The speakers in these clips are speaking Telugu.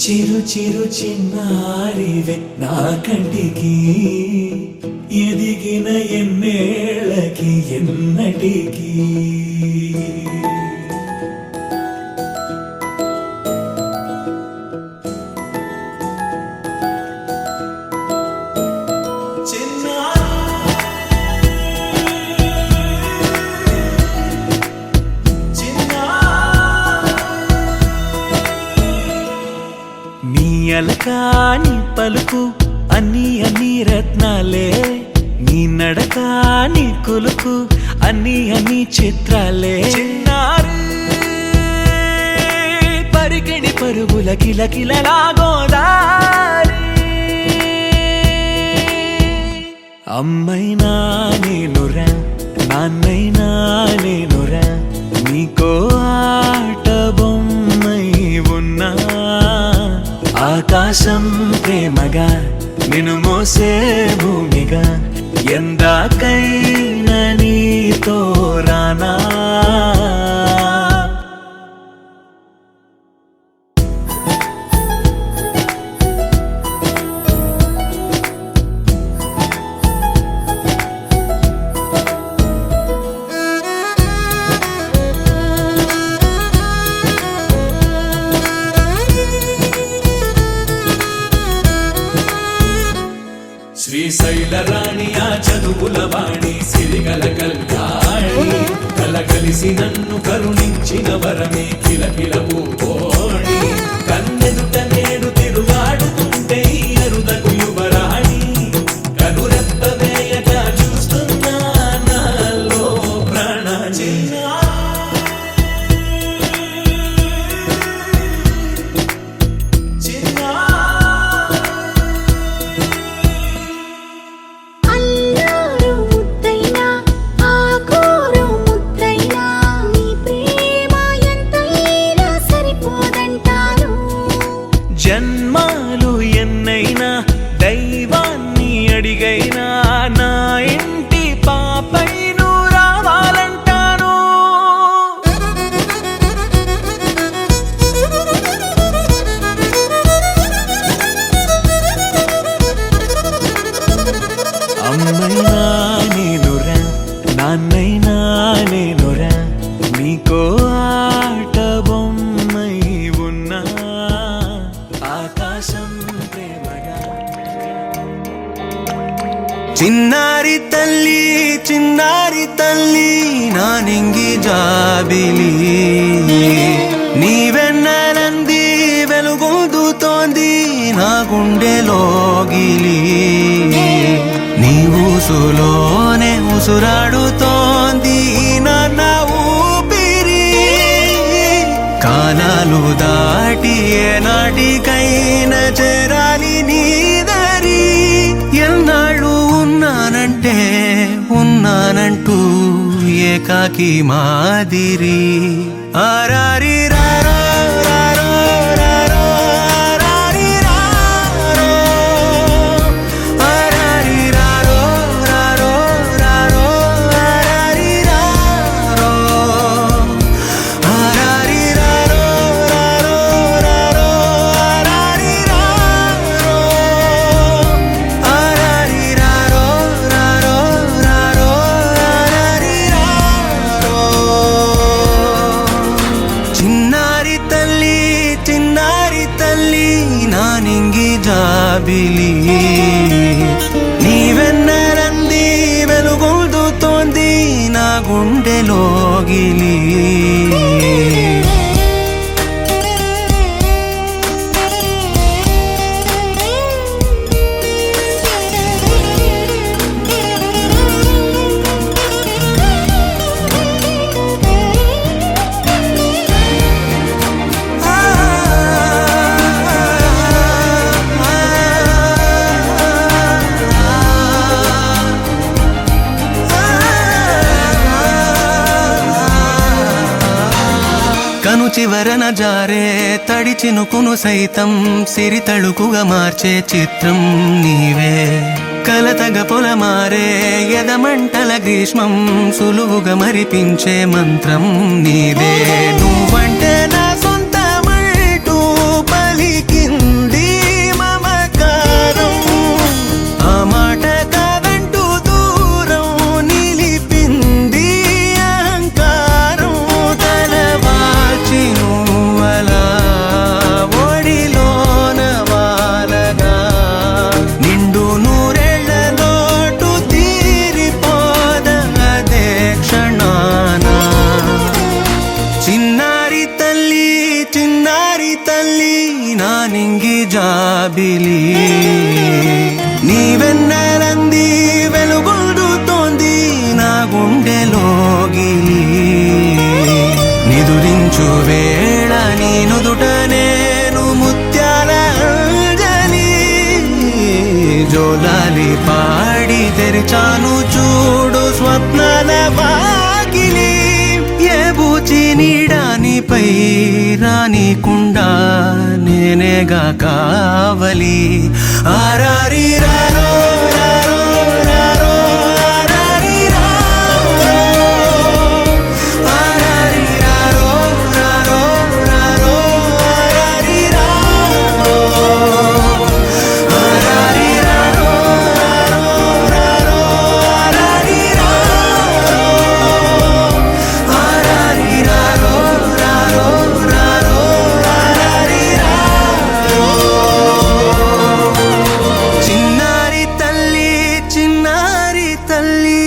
చిరు చిరు చిన్నారివే నా కంటికి ఎదిగిన ఎన్నేళ్ళకి ఎన్నటికి అలకాని పలుకు అన్ని అన్ని రత్నాలే నీ నడక నీ కులుకు అన్ని అన్ని చిత్రాలే చిన్నారు పరికిణి పరుగుల కిలకిలలా గోదారి అమ్మైనా నేనురా నాన్నైనా నేనురా నీకో ఆట బొమ్మై ఉన్నా ఆకాశం ప్రేమగా నిన్ను మోసే భూమిగా ఎందాకైనా నీతో రానా శ్రీశైల రాణి ఆ చదువుల వాణి సిరిగల కళ్యాణి కలగలిసి నన్ను కరుణించిన వరమే కిలకిల పూకోణి కన్నెదుట నేడు తిరుగాడుతుంటే అరుదకు యువరాణి కనురెప్ప వేయగా చూస్తున్నా నాలో ప్రాణ జన్మాలు ఎన్నైనా దైవాన్ని అడిగైనా నా ఇంటి పాపై నువ్వు రావాలంటాను అమ్మైనా నేనురా నాన్నైనా నేనురా నీకో ఆట బొమ్మై ఉన్నా ఆకాశం ప్రేమగా చిన్నారి తల్లి నా నింగి జాబిలి నీవెన్నెలంది వెలుగొందుతోంది నా గుండెలోగిలి నీ ఊసులోనే ఉసురాడుతోంది నా ఊపిరి కాలాలు దాటి ఏనాటికైనా చేరాలి నీ దరి ఎన్నాళ్ళు ఉన్నానంటూ ఏకాకి మాదిరి ఆరారి రారో రారో రారో ఆరారి రారో ఆరారి రారో రారో రారో ఆరారి రారో ఆరారి రారో రారో రారో ఆరారి రారో ఆరారి రారో రారో రారో ఆరారి రారో చిన్నారి తల్లి నా నింగి జాబిలి నీవెన్నెలంది వెలుగొందుతోంది నా గుండెలోగిలి కను చివరన జారే తడి చినుకును సైతం సిరి తళుకుగా మార్చే చిత్రం నీవే కలతగ పొలమారే ఎదమంటల గ్రీష్మం సులువుగా మరిపించే మంత్రం నీదే నువ్వంటే నా సొంతమంటూ పలికింది నా నింగి జాబిలి నీవెన్నెలంది వెలుగొందుతోంది నా గుండెలోగిలి నిదురించు వేళ నీ నుదుట నేను ముత్యాల అంజలి జోలాలి పాడి తెరిచాను చూడు స్వప్నాల వాకిలి ఏ బూచి నీడానిపై రానికుండా నేనేగా కావలి ఆరారి రారో రారో రారో ఆరారి రారో ఆరారి రారో రారో రారో ఆరారి రారో ఆరారి రారో రారో ఆరారి రారో ఆరారి రారో రారో రారో ఆరారి రారో చిన్నారి తల్లి చిన్నారి తల్లి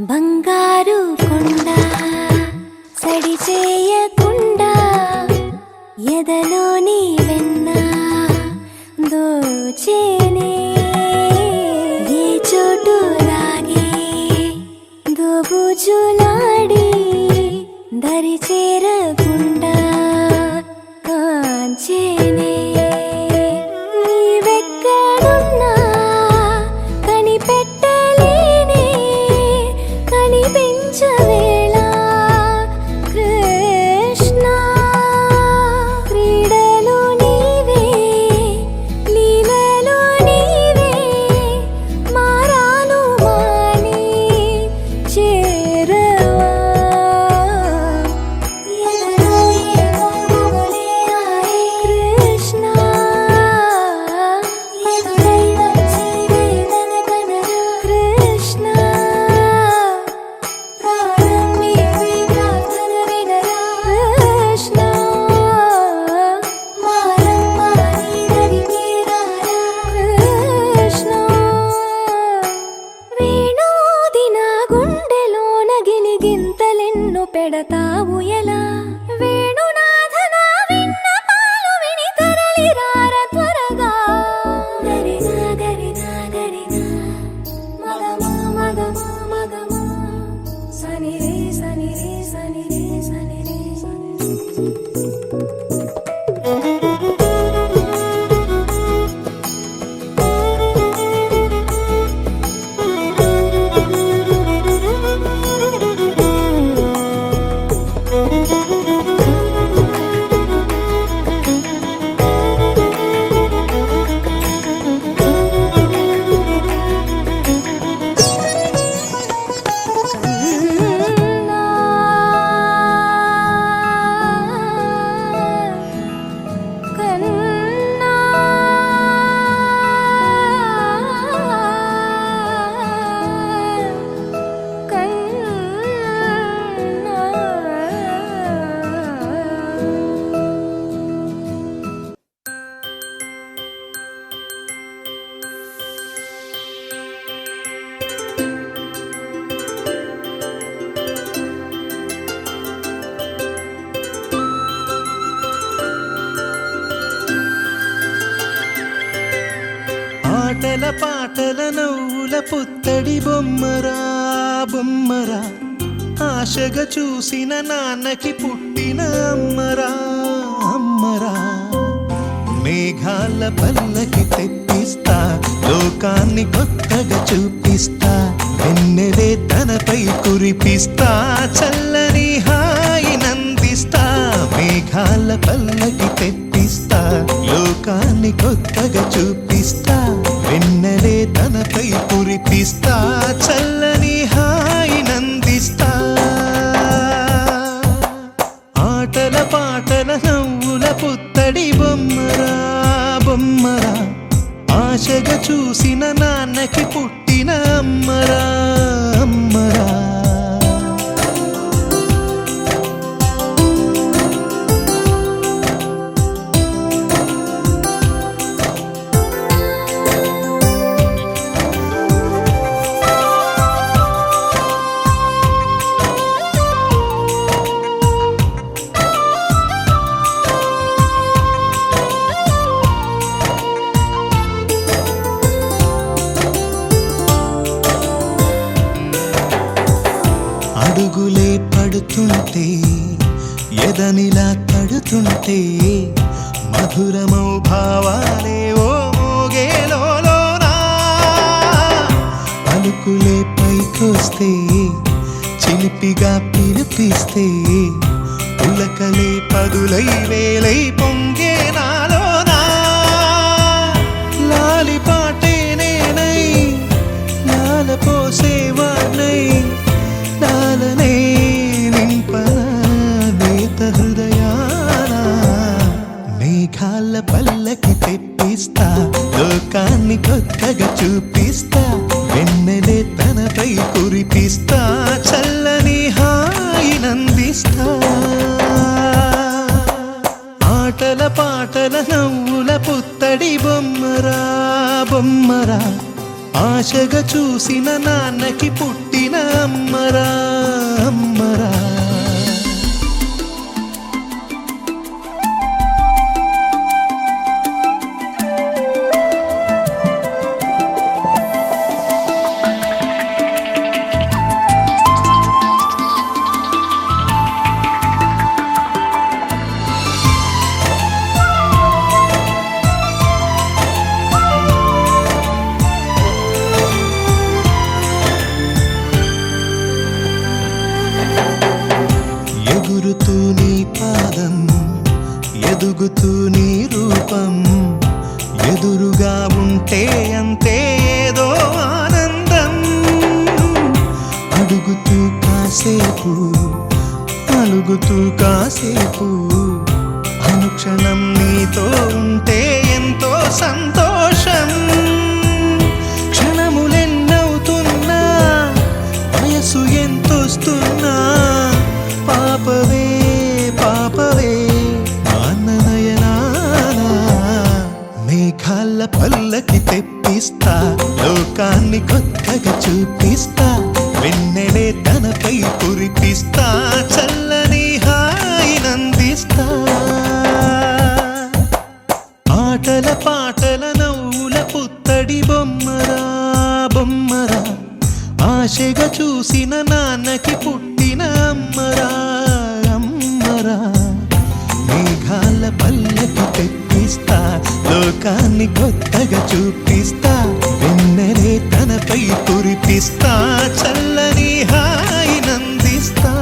బంగారు కొండ సడి చేయకుండా ఎదలోని వెన్న దోచేనే ఏ చోటు లాగే దోబుజులాడి దరి చేరకుండా కాంచేనే నీవెక్కడున్నా కనిపెట్టలేనే కనిపించవేళ కృష్ణ క్రీడలు నీవే లీలలు నీవే మారాను మాని చేరవా ఎదలో ఏమో మొదలే ఆరే కృష్ణ ఎదురై వచ్చి వేదన కనరా కృష్ణ ప్రాణం నీవే ప్రార్థన వినరా కృష్ణ మారం మాని దరికి రారా కృష్ణ వేణోది నా గుండెలోన గిలిగింతలెన్ను పెడతావు ఎలా వేణునాథ నా విన్నపాలు విని తరలి రార త్వరగా గరినా గరినా గరినా మగమా మగమా మగమా సని రే సని రే సని రే సని రే సని కన్నా ఆటల పాటల నవ్వుల పుత్తడి బొమ్మరా బొమ్మరా ఆశగా చూసిన నాన్నకి పుట్టిన అమ్మరా అమ్మరా మేఘాల పల్లకి తెప్పిస్తా లోకాన్ని కొత్తగా చూపిస్తా వెన్నెలే తనపై కురిపిస్తా చల్లని హాయి నందిస్తా మేఘాల పల్లకి తెప్పిస్తా లోకాన్ని కొత్తగా చూపిస్తా వెన్నెలే తనపై కురిపిస్తా చల్లని హాయి నందిస్తా ఆటల పాటల నవ్వుల పుత్తడి బొమ్మరా బొమ్మరా ఆశగా చూసిన నాన్నకి పుట్టిన అమ్మరా అమ్మరా. అడుగులే పడుతుంటే ఎదనిలా తడుతుంటే మధురమౌ భావాలే ఓ మోగేలోనా. పలుకులే పైకొస్తే చిలిపిగా పిలిపిస్తే ఉలకలే పదులై వేలై పొంగే నాలోనా. లాలి పాటే నేనై లాల పోసేవాణ్ణై లాలనే నింపన నేత హృదయాన. మేఘాల పల్లకి తెప్పిస్తా లోకాన్ని కొత్తగా చూపిస్తా. వెన్నెలే తనపై కురిపిస్తా చల్లని హాయినందిస్తా. ఆటల పాటల నవ్వుల పుత్తడి బొమ్మరా బొమ్మరా. ఆశగా చూసిన నాన్నకి పుట్టిన అమ్మరా అమ్మరా. ఎగురుతూ నీ పాదం ఎదుగుతూ నీ రూపం ఎదురుగా ఉంటే అంతే ఏదో ఆనందం. అడుగుతూ కాసేపు అలుగుతూ కాసేపు అనుక్షణం నీతో ఉంటే ఎంతో సంతోషం. క్షణములెన్నవుతున్నా వయసు ఎంతొస్తున్నా పాపవే పాపవే నాన్ననయనానా. మేఘాల పల్లకి తెప్పిస్తా లోకాన్ని కొత్తగా చూపిస్తా. వెన్నెలే తనపై కురిపిస్తా చల్లని హాయినందిస్తా. ఆటల పాటల నవ్వుల పుత్తడి బొమ్మరా బొమ్మరా. ఆశగా చూసిన నాన్నకి పుట్టిన అమ్మరా అమ్మరా. మేఘాల పల్లకి తెప్పిస్తా లోకాన్ని కొత్తగా చూపిస్తా. వెన్నెలే తనపై కురిపిస్తా చల్లని హాయినందిస్తా.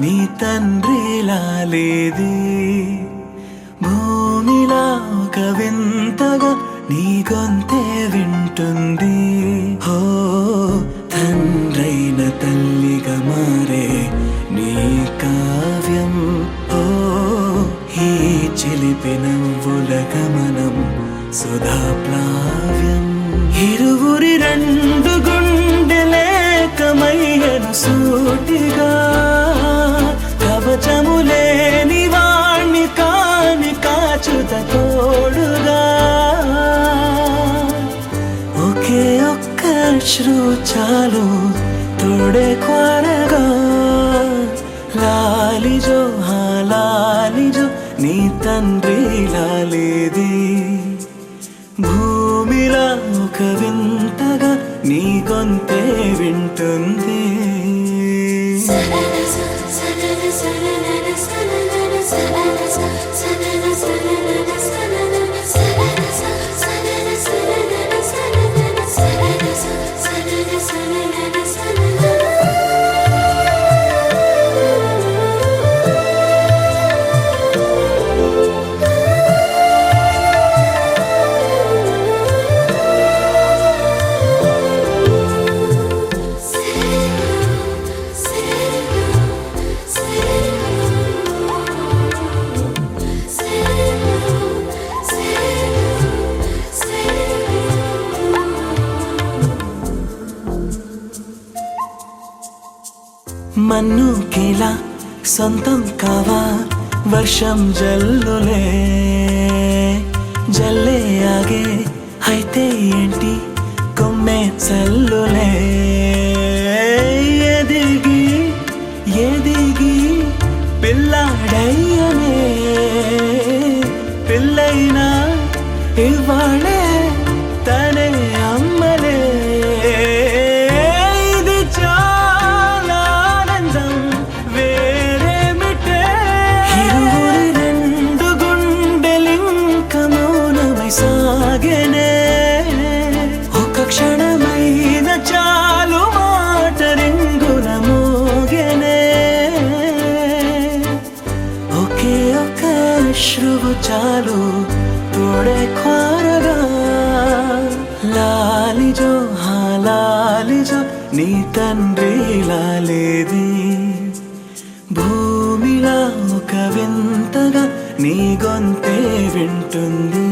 నీ తండ్రిలా లేదే భూమిలా ఒక వింతగా నీ గొంతే వింటుంది హో తండ్రైన తల్లిగా మారే నీ కావ్యం ఓ ఈ చిలిపి నవ్వుల గమనం సుధా ప్లావ్యం ఇరువురి రెండు గుండెలేకమయ్యను సూటిగా కవచములేని వాణ్ణి కాని కాచుత తోడుగా ఒకే ఒక్క అశ్రు చాలు తోడే క్వారగా లాలిజో లాలిజో నీ తండ్రిలా లేదే భూమిలా ఒక వింతగా నీ గొంతే వింటుంది మన్నుకిలా సొంతం కావా వర్షం జల్లులే జల్లే ఆగే అయితే ఏంటి కొమ్మే చల్లులే ఎదిగి ఎదిగి పిల్లాడయ్యనే పిల్లైనా ఇవాళే తనే అమ్మలే సాగనే ఒక క్షణమైన చాలు మాట రింగుల మోగనే ఒకే ఒక అశ్రువు చాలు తోడే క్వారగా లాలిజో లాలిజో నీ తండ్రిలా లేదే భూమిలా ఒక వింతగా నీ గొంతే వింటుంది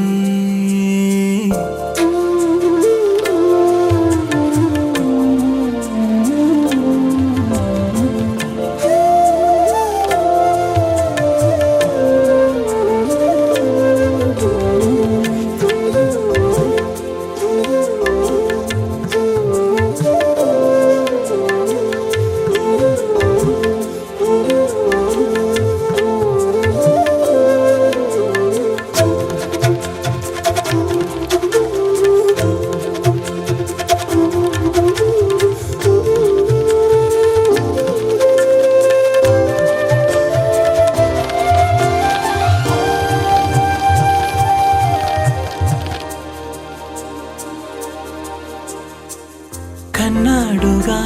కన్నాడుగా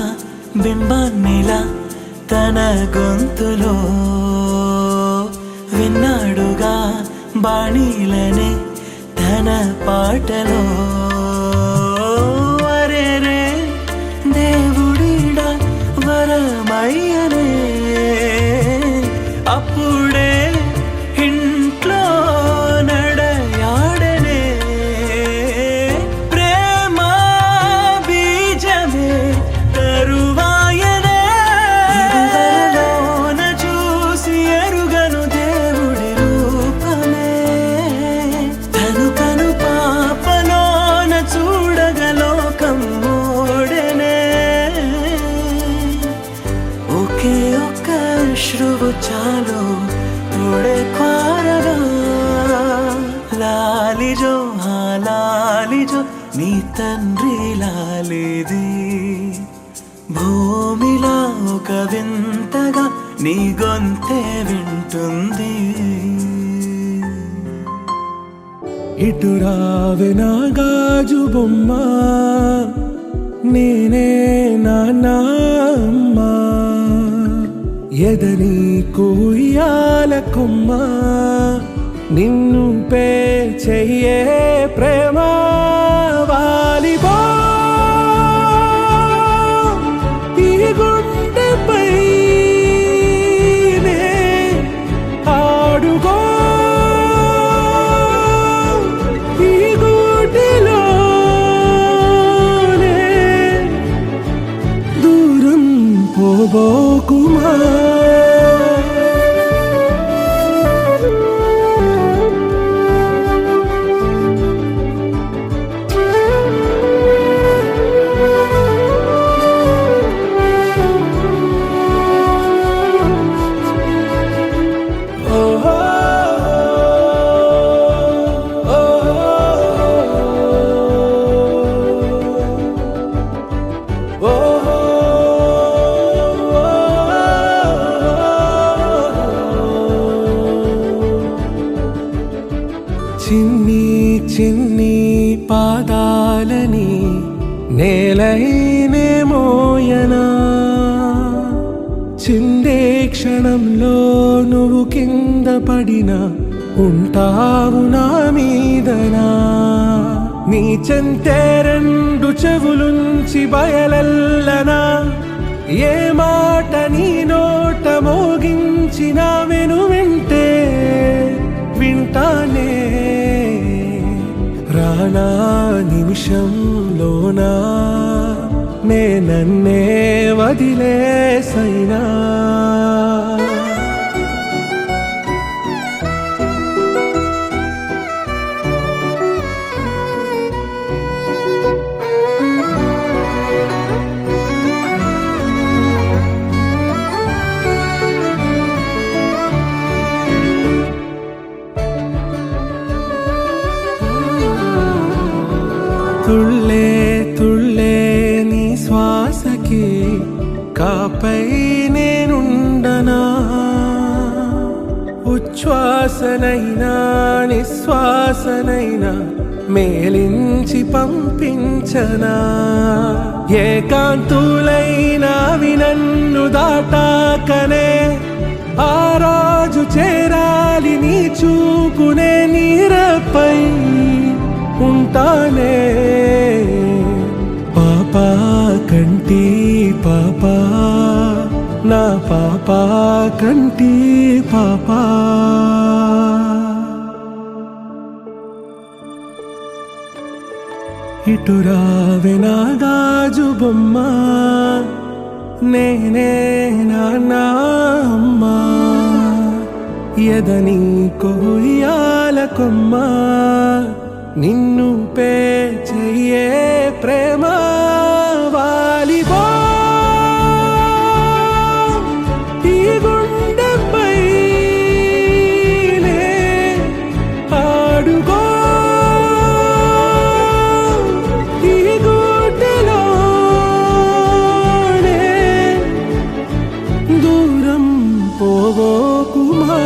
బింబాన్నిలా తన గొంతులో విన్నాడుగా బాణీలనే తన పాటలో అరేరే దేవుడిడా వరమయ్యనే అప్పుడే ఇంట్లో నడయాడనే ప్రేమ బీజమే తరువాయనే ఇదివరలోన చూసి ఎరుగను దేవుడి రూపమే తను కను పాపలోన చూడగలోకం మోడనే ఒకే ఒక్క అశ్రువు చాలు తోడే క్వారగా లాలిజో లాలిజో నీ తండ్రిలా లేదే భూమిలా ఒక వింతగా నీ గొంతే వింటుంది ఇటు రావే నా గాజు బొమ్మ నేనే నాన్న అమ్మ ఎదని కుయ్యాల కొమ్మ నిన్ను పే చెయ్యే ప్రేమ వాలిబో ఈ గుండెపై నే ఆడుగో ఈ గూటిలోనే దూరం పోబోకుమా చిన్ని చిన్ని పాదాలని నేలైనే మోయనా చిందే క్షణంలో నువ్వు కింద పడినా ఉంటావు నా మీదనా నీ చెంతే రెండు చెవులుంచి బయలెల్లనా ఏ మాట నీ నోట మోగించిన వెను వింటే వింటానే రానా నిమిషంలోనా నే నన్నే వదిలేసైనా తుళ్ళే తుళ్ళే నీ శ్వాసకి కాపై నేనుండనా ఉచ్ఛ్వాసనైనా నిశ్వాసనైనా మేలించి పంపించనా ఏకాంతులైనా నన్ను దాటాకనే ఆ రాజు చేరాలి నీ చూపునే నీరపై ఉంటానే పాపా కంటి పాపా నా పాపా కంటి పాపా ఇటు రావే నా గాజు బొమ్మ నేనే నాన్న అమ్మా ఎదని కొయ్యాల కొమ్మ నిన్ను పే చెయ్యే ప్రేమ వాలిబో ఈ గుండెపై నే ఆడుగో ఈ గూటిలోనే దూరం పోవోకుమా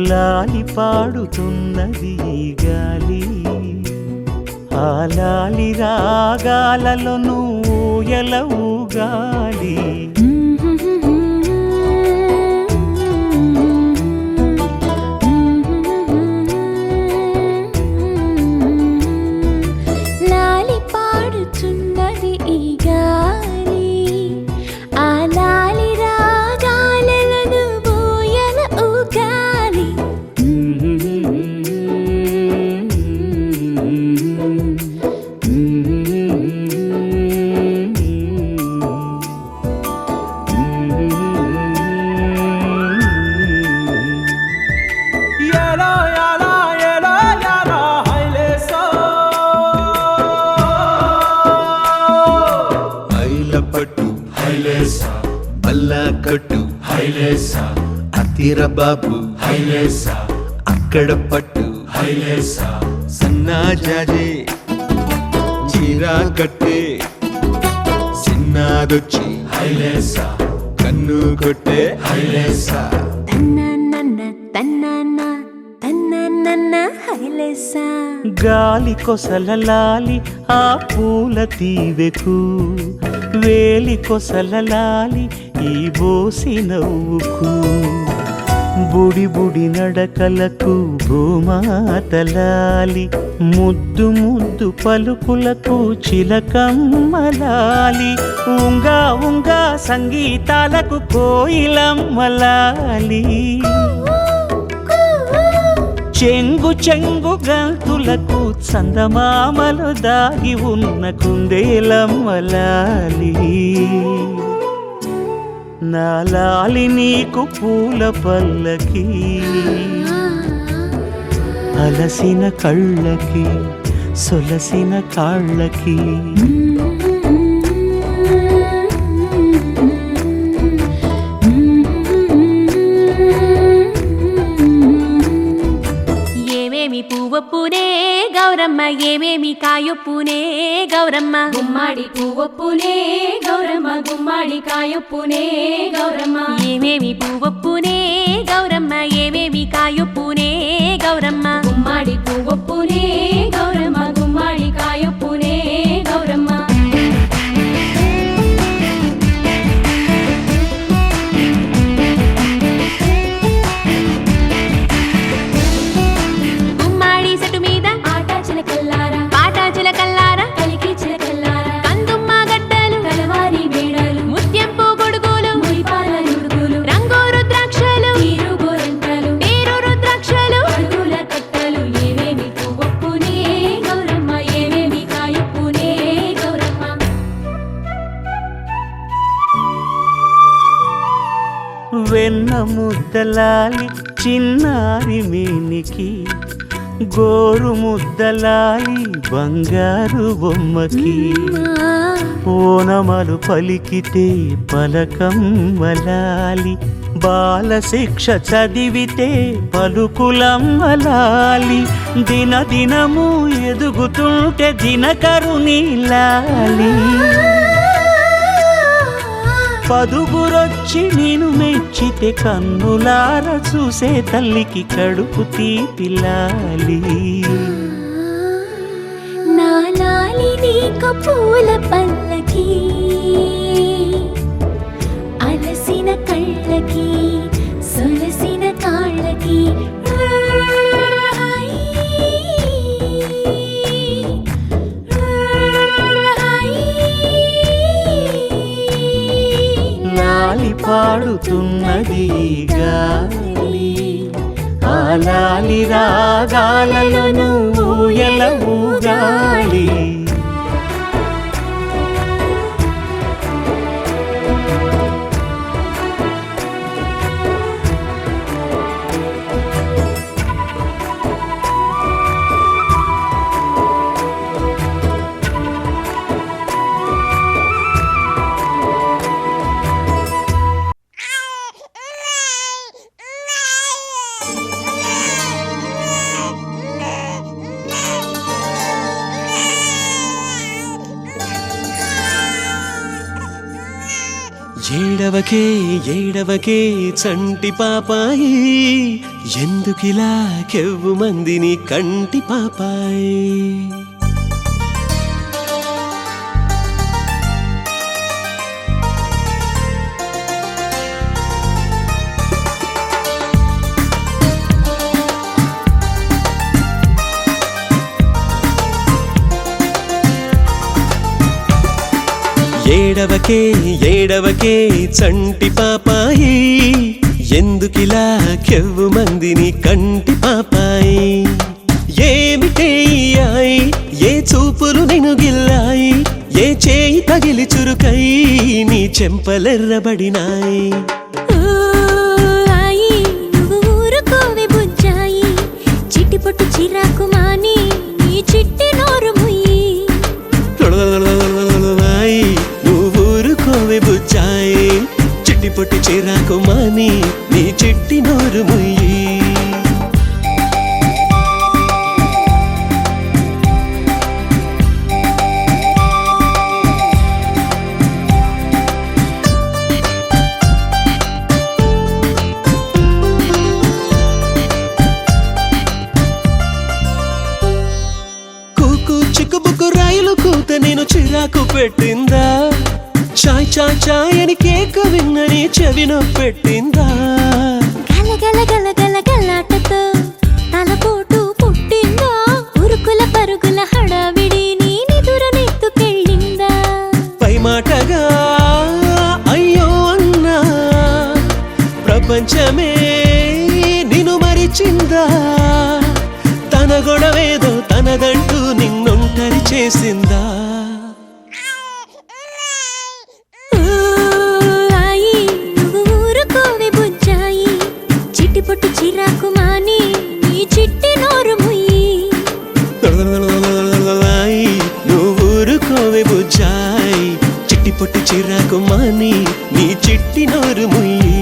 లాలి పాడుతున్నది ఈ గాలి ఆ లాలి రాగాలలో నువ్వు ఎలా ఊగాలి లాలి పాడుచున్నది ఈ గాలి ఆ లాలి రాగాలలో నువ్వు ఎలా ఊగాలి పట్టిర బాబు హైలేసా అక్కడ పట్టు హైలేసా సన్నాజాజే చీరా కట్టే చిన్నాదొచ్చి హైలేసా కన్ను కొట్టే హైలేసా తన్నన్న తన్నన్న తన్నన్న హైలేసా గాలి కొసలలాలి ఆ పూల తీవెకు వేలి కొసలలాలి ఈ బోసి నవ్వుకు బుడి బుడి నడకలకు భూమాతలాలి ముద్దు ముద్దు పలుకులకు చిలకమ్మలాలి ఉంగా ఉంగా సంగీతాలకు కోయిలమ్మలాలి చెంగు చెంగు గంతులకు చందమామలు దాగి ఉన్న కుందేలమ్మలాలి నా లాలి నీకు పూల పల్లకి అలసిన కళ్ళకి సొలసిన కాళ్ళకి ఏమేమి పువ్వొప్పునే గౌరమ్మ ఏమేమి కాయొప్పునే గౌరమ్మ గుమ్మాడి పువ్వొప్పునే గౌరమ్మ గుమ్మాడి కాయొప్పునే గౌరమ్మ ఏమేమి పువ్వొప్పునే గౌరమ్మ ఏమేమి కాయొప్పునే గౌరమ్మ గుమ్మాడి పువ్వొప్పునే గౌరమ్మ గుమ్మాడి కాయొప్పునే గౌరమ్మ గుమ్మాడి చెట్టు మీద ఆట చిలకల్లారా పాట చిలకల్లారా కలికి చిలకల్లారా కందుమ్మ గడ్డలు కలవారి మేడలు ముత్యంపు గొడుగులు మురిపాల నుడుగులు రంగు రుద్రాక్షలు తీరు గోరంటలు నీరు రుద్రాక్షలు అడుగుల కట్టలు ఏమేమి పువ్వొప్పునే గౌరమ్మ ఏమేమి కాయొప్పునే గౌరమ్మ వెన్న ముద్దలాలి చిన్నారి మేనికి గోరు ముద్దలాలి బంగారు బొమ్మకి ఓనమలు పలికితే పలకమ్మలాలి బాల శిక్ష చదివితే పలుకులమ్మలాలి దినదినము ఎదుగుతుంటే దినకరుని లాలి పదుగురొచ్చి నేను మెచ్చితే కన్నులార చూసే తల్లికి కడుపు తీపిలాలి నా లాలి నీకు పూల పల్లకి అలసిన కళ్ళకి సొలసిన కాళ్ళకి లాలి పాడుతున్నది గాలి ఆ లాలి రాగాలలో నువ్వు ఎలా ఊగాలి ఏడవకే ఏడవకే చంటి పాపాయి ఎందుకిలా కెవ్వు మందిని కంటి పాపాయి ఏడవకే ఏడవకే చంటి పాపాయి ఎందుకిలా కెవ్వు మందిని కంటి పాపాయి ఏమిటే ఆయి ఏ చూపులు నిన్ను గిల్లాయి ఏ చేయి తగిలి చురుకై నీ చెంపలెర్రబడినాయి ఊరుకోవే బుజ్జాయి చిట్టిపొట్టు చిరాకు మాని నీ చిట్టి నోరు ముయ్యి నువ్వూరుకోవే బుచ్చాయి చిట్టి పొట్టి చిరాకు మాని నీ చిట్టి నోరు చిరాకు పెట్టిందా చాయ్ చాయ్ చాయ్ అని కేక విన్నని చెవినో పెట్టిందా గల గల గల గల గలాటతో తలపోటు పుట్టిందా ఉరుకుల పరుగుల హడావిడి నీ నిదురనెత్తుకెళ్ళిందా పై మాటగా అయ్యో అన్నా ప్రపంచమే నిన్ను మరిచిందా తన గొడవేదో తనదంటూ నిన్నొంటరి చేసిందా ఆయి నువ్వు ఊరుకోవే బుజ్జాయి చిట్టిపొట్టు చిరాకు మాని నీ చిట్టి నోరు ముయ్యి నువ్వు ఊరుకోవే బుజ్జాయి చిట్టి పొట్టి చిరాకు మాని నీ చిట్టి నోరు ముయ్యి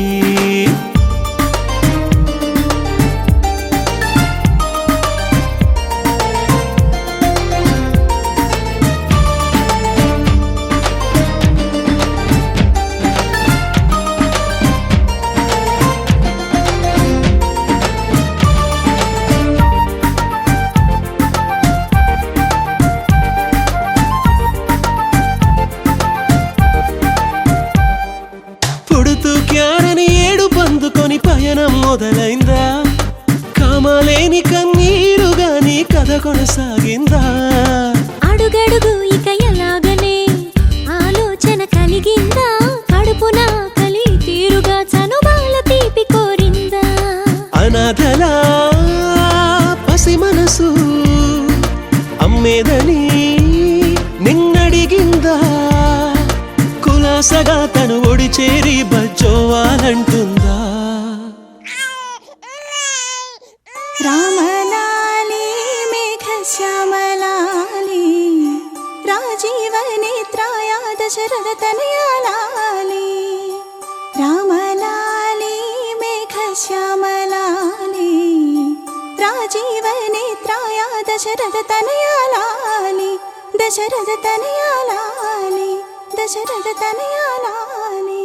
పుడుతూ క్యారని ఏడు బందుకొని పయనం మొదలైందా కామాలేని కన్నీరుగా నీ కథ కొనసాగిందా అడుగడుగు ఇక ఎలాగనే ఆలోచన కలిగిందా కడుపున కలి తీరుగా చనుబాల తీపి కోరిందా అనాథలా పసి మనసు అమ్మేదని నిన్నడిగిందా కులాసగా తను ఒడి చేరి బజ్జోవాలంటుందా రామలాలి మేఘ శ్యామలాలి రాజీవ నేత్రాయ దశరథ తనయాలాలి రామలాలి మేఘ శ్యామలాలి రాజీవ నేత్రాయ దశరథ తనయాలాలి దశరథ తనయాలాలి దశరథ తనయాలాలి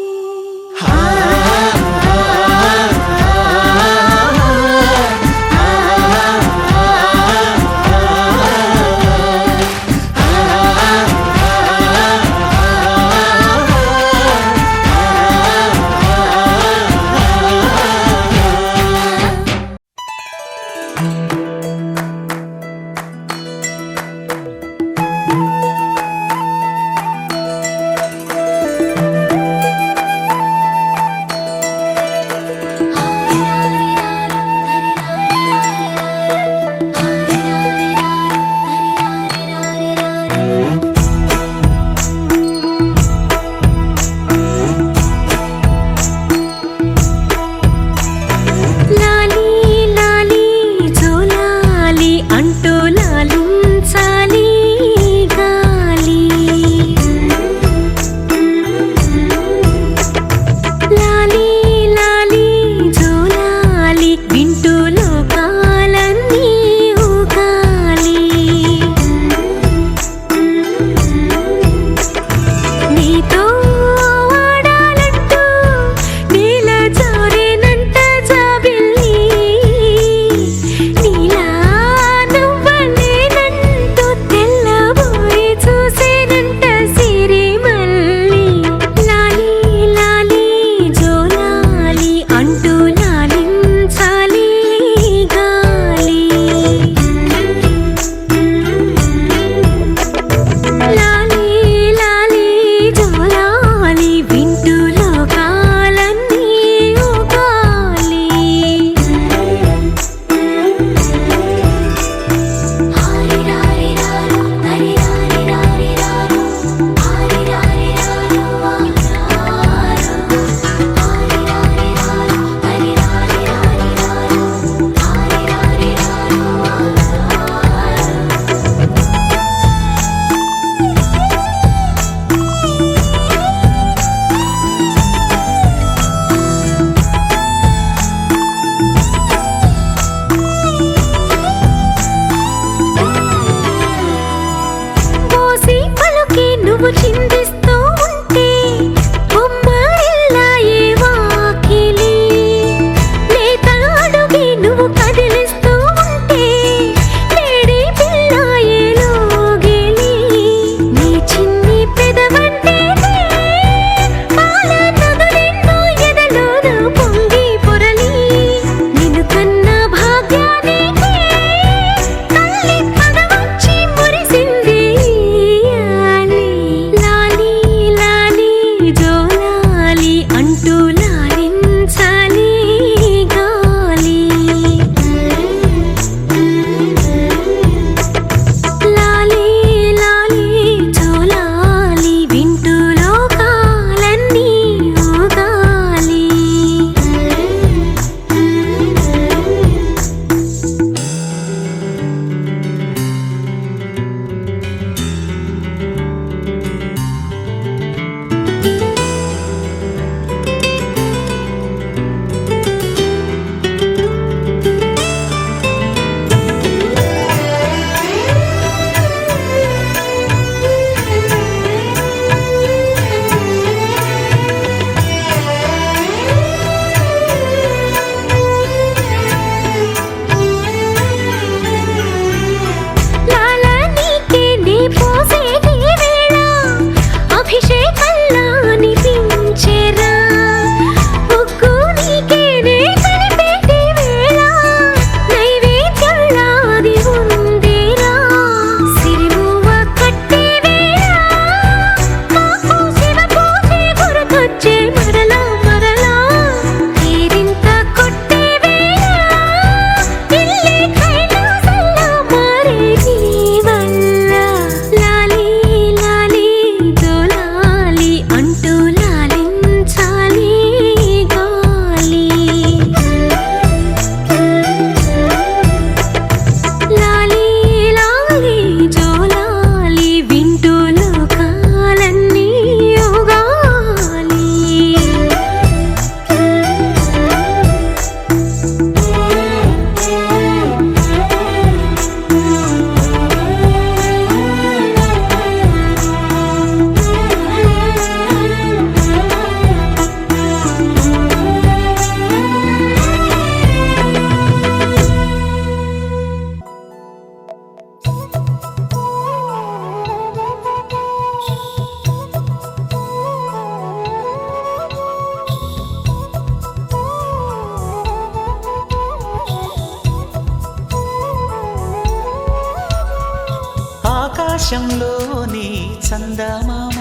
ఆకాశంలోని చందమామ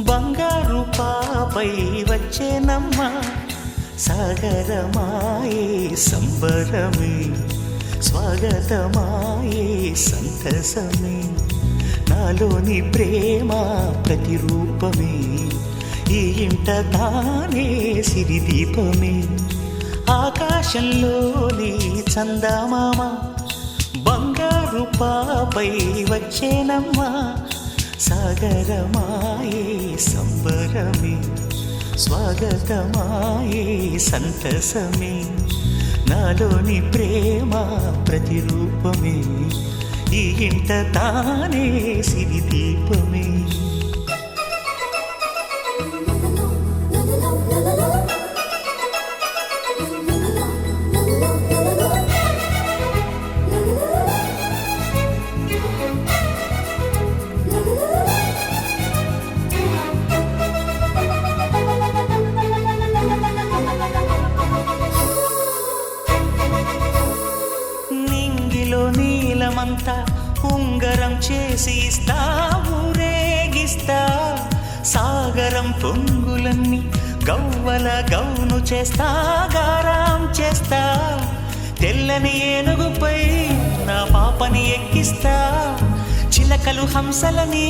బంగారు పాపై వచ్చేనమ్మ సాగరమాయే సంబరమే స్వాగతమాయే సంతసమే నాలోని ప్రేమ ప్రతిరూపమే ఈ ఇంట తానే సిరిదీపమే ఆకాశంలోని చందమామ బంగారు పాపై వచ్చేనమ్మా సాగరమాయే సంబరమే స్వాగతమాయే సంతసమే నాలోని ప్రేమ ప్రతిరూపమే ఈ ఇంట తానే సిరిదీపమే నింగిలో నీలమంతా ఉంగరం చేసి ఇస్తా ఊరేగిస్తా సాగరం పొంగులన్నీ గవ్వల గౌను చేస్తా గారాం చేస్తా తెల్లని ఏనుగుపై నా పాపని ఎక్కిస్తా చిలకలు హంసలని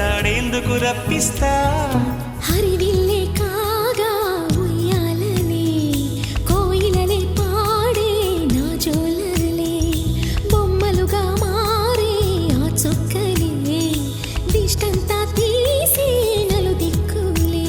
ఆడేందుకు రప్పిస్తా హరివిల్లే కాగా ఉయ్యాలలే కోయిలలే పాడే నా జోలలే బొమ్మలుగా మారే ఆ చొక్కలే దిష్టంతా తీసి నలు దిక్కులే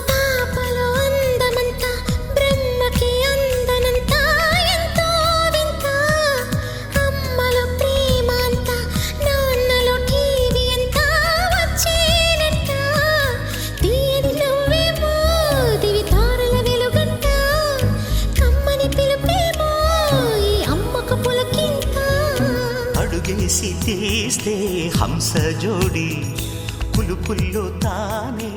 పాపలో అందమంతా బ్రహ్మకి అందనంతా ఎంతో వింత అమ్మలో ప్రేమ అంతా నాన్నలో టీవీ అంతా వచ్చేనంట తీయని నవ్వేమో దివి తారల వెలుగంట కమ్మని పిలుపేమో ఈ అమ్మకు పులకింత అడుగేసి తీస్తే హంస జోడి పులుపుల్లో తానే